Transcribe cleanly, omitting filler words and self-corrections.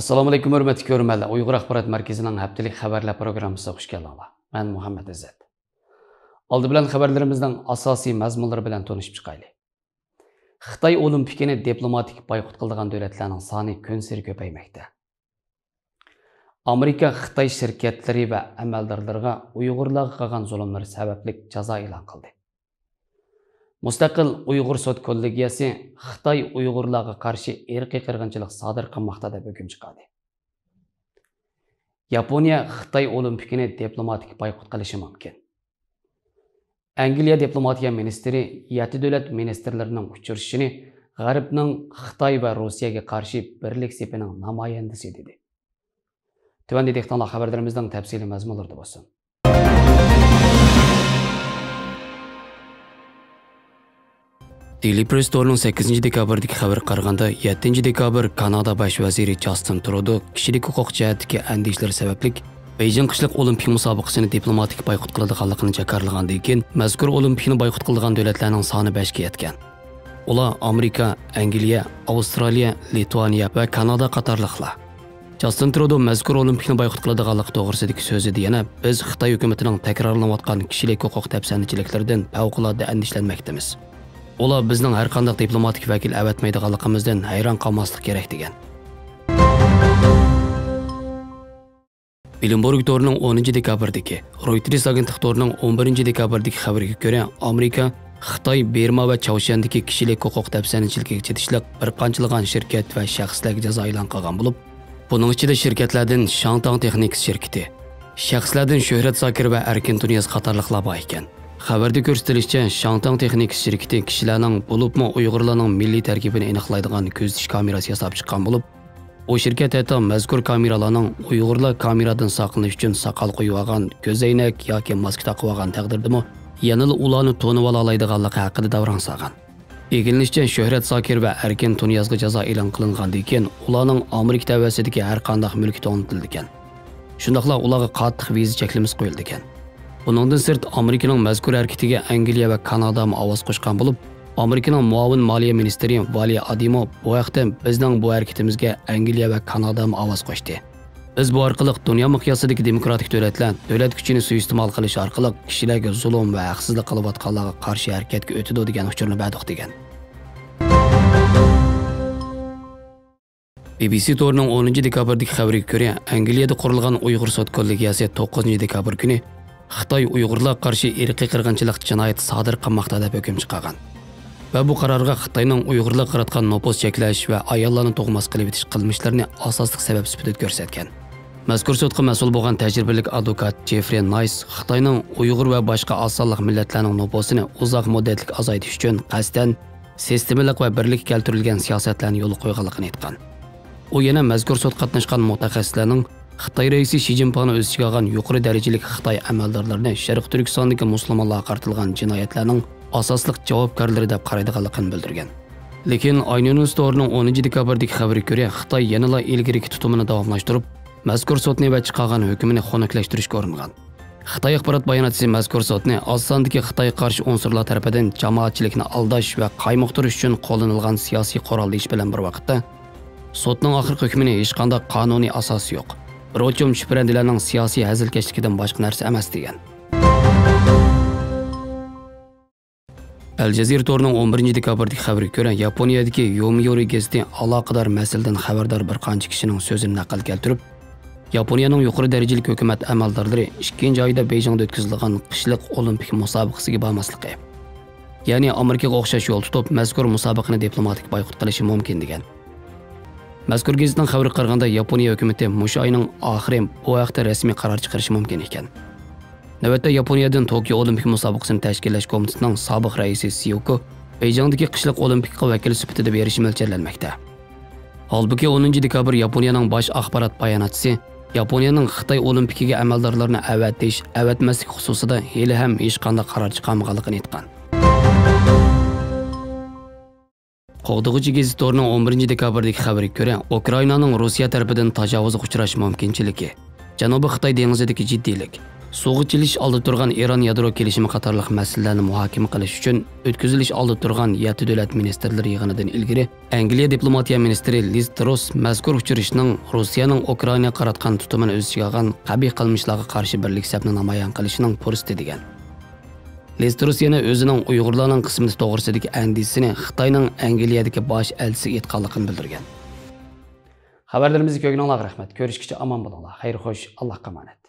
Assalamu alaikum hörmətli görürmənlər. Uyğur Axbarat Mərkəzinin həftəlik xəbərlər proqramımıza xoş gəldiniz. Mən Muhammed İzzət. Aldı bilan xəbərlərimizdən asasi məzmunları bilan tanışıb çıxaylı. Xitay Olimpikini diplomatik boykot qıldığı dövlətlərin sani gün-seri köpəyməkdə. Amerika Xitay şirkətləri və əməldarlarına Uyğurlarga qılğan zulmləri səbəblik cəza elan qıldı. Müstəqil Uyğur Sud kollegiyası Xitay Uyğurlarga qarşı irqi qırğınçılıq sadır qılmaqda deb hüküm çıxardı. Yaponiya Xitay Olimpikini diplomatik boykot qilishi mumkin. Angliya diplomatiya ministri 7 dövlət ministerlərinin uçurishini G'arbning Xitay və Rossiyaga qarşı birlik sepining namoyandasi dedi. Tövəndə dehqonlar xəbərlərimizdən təfsili məzmunlarda olsun. Daily Press Tour'un 8 dekabrdagi xabar qaraganda 7 dekabr Kanada baş vaziri Justin Trudeau kishilik huquq jihatdagi andishlar sababli Beijing qishliq olimpik musobaqasini diplomatik boykot qiladiganligini jakarlagandan keyin mazkur olimpikni boykot qilgan davlatlarning soni 5 ga yetgan. Ular Amerika, Angliya, Avstraliya, Litvaniya va Kanada qatorliqlar. Justin Trudeau mazkur olimpikni boykot qiladiganligi to'g'risidagi so'zida yana biz Xitoy hukumatining takrorlanayotgan kishilik huquq tafsirchiliklardan favqulodda andishlanmoqdamiz. Ular bizning har qanday diplomatik vakil avatmaydiganligimizdan hayron qolmaslik kerak degan. Bloomberg Tour'ning 10 dekabrdagi, Reuters agentlik Tour'ning 11 dekabrdagi xabariga ko'ra, Amerika Xitoy, Burma va Choshendagi kishilik huquq tafsirchiligiga chidishliq bir qanchalagan shirkat va shaxslarga jazo e'lon qilgan bo'lib, buning ichida shirkatlardan Shangtang Technics shirkati, shaxslardan Shuhrat Zakir va Erkin Tunyaz qatorliqlar bor ekan. Xabarda ko'rsatilishicha, Shangtang Technics shirkati kishilarning bo'libmi Uyg'urlarning milliy tarkibini aniqlaydigan ko'zitish kamerasi yasab chiqqan bo'lib, o shirkat hatto mazkur kameralarning Uyg'urlar kameradan saqlanish uchun soqol qo'yib olgan, ko'zoynak yoki maska taqib olgan taqdirdami, yanada ularni to'nib ola oladiganligi haqida davron solgan. Egilishicha, Shuhrat Zakir va Erkin Tunyazga jazo e'lon qilingandan keyin ularning Amerika tavasidagi har qanday mulk to'nitildi ekan. Shundaqla ularga qattiq viza cheklamasi qo'yildi ekan. Buningdan sirt Amerikaning mazkur harakatiga Angliya va Kanada ovoz qo'shgan bo'lib, Amerikaning muavin moliya ministri Vali Adimo bu vaqtda bizning bu harakatimizga Angliya va Kanada ovoz qo'shdi. Biz bu orqali dunyo miqyosidagi demokratik davlatlar davlat kuchini suiiste'mol qilish orqali kishilarga zulm va haqsizlik qilayotganlarga qarshi harakatga o'tadi degan uchurni berdik degan. BBC Tour'ning 10 dekabrdagi xabariga ko'ra, Angliyada qurilgan Uyg'ur Sud kollegiyasi 9 dekabr kuni Xitoy Uyg'urlarga qarshi irqiy qirg'inchilik jinoyati sodir qilmoqda deb hukm chiqargan. Va bu qarorga Xitoyning Uyg'urlarga qaratgan nopos cheklash va ayollarni tug'mas qilib etish qilmishlarini asosli sabab sifatida ko'rsatgan. Mazkur sudga mas'ul bo'lgan tajribalik advokat Jeffrey Nice Xitoyning Uyg'ur va boshqa osonliq millatlarning noposini uzoq muddatli azaytish uchun qasddan sistemalik va birlik keltirilgan siyosatlarni yo'l qo'yganligini aytgan. U yana mazkur sud qatnashgan mutaxassislarning Xitoy raisi Xi Jinpingni o'z ichiga olgan yuqori darajali Xitoy amaldorlarini Sharq Turkistondagi musulmonlarga qartilgan jinoyatlarning asosli javobgarlari deb qaraydiganligini bildirgan. Lekin Aynunus Tour'ning 10 dekabrdagi xabariga ko'ra, Xitoy yanada ilgarigi tutumini davomlashtirib, mazkur sudni va chiqargan hukmini xonakilashtirishga uringan. Xitoy axborot bayonotchisi mazkur sudni Ossondagi Xitoy qarshi unsurlar tarafidan jamoatchilikni aldash va qaymoqtirish uchun qo'llanilgan siyosiy qurol deyish bilan bir vaqtda, sudning oxirgi hukmini hech qanday qonuniy asosi yo'q. Bir o'chim shubrandilarning siyosiy hazilkashligidan boshqa narsa emas degan. Al Jazeera Tour'ning 11 dekabrdagi xabariga ko'ra, Yaponiyadagi Yomiuri gazeti aloqador masaladan xabardor bir qancha kishining so'zini naql keltirib, Yaponiyaning yuqori darajali hukumat amaldorlari 2 oyda Beijingda o'tkazilgan qishliq olimpik musobaqasiga bormasligi, ya'ni Amerikaga o'xshash yo'l tutib, mazkur musobaqani diplomatik boykot qilishi mumkin degan. Mazkur gazetning xabariga qaraganda, Yaponiya hukumati mushu oyning oxiri bu vaqtda rasmiy qaror chiqarishi mumkin ekan. Navbatda Yaponiyadan Tokio olimpik musobaqasini tashkillash komitetining sobiq raisi Siyoko Beijingdagi qishliq olimpikga vakil sifatida berishi mo'ljallanmoqda. Holbuki 10 dekabr Yaponiyaning bosh axborot bayonotchisi Yaponiyaning Xitoy olimpikiga amaldorlarni avatish, avatmaslik xususida hali ham hech qanday qaror chiqarmaganligini aytgan. Qo'g'dug'uchi gazeti Tour'ning 11 dekabrdagi xabariga ko'ra, Ukrainaning Rossiya tarafidan tajovuzga uchrash mumkinchiligi, Janubiy Xitoy dengizidagi jiddiylik, Soğuq çilish oldi turgan İran yadro kelishimi qatorliq masalalarni muhokama qilish uchun o'tkazilish oldi turgan 7 davlat ministrlari yig'inidan ilgari Angliya diplomatiya ministri Liz Truss mazkur uchrashishning Rossiyaning Ukrainaga qaratgan tutumini o'z ichiga olgan qabih qilmishlarga qarshi birlik sabni namoyon qilishining fursati degan. Liz Truss yana o'zining Uyg'urlarning qismi to'g'risidagi andisini Xitoyning Angliyadagi bosh elchisiga aytganligini bildirgan. Xabarlarimizni ko'rganingizga rahmat. Ko'rishguncha omon bo'linglar. Xayr xo'sh, Allohga omonat.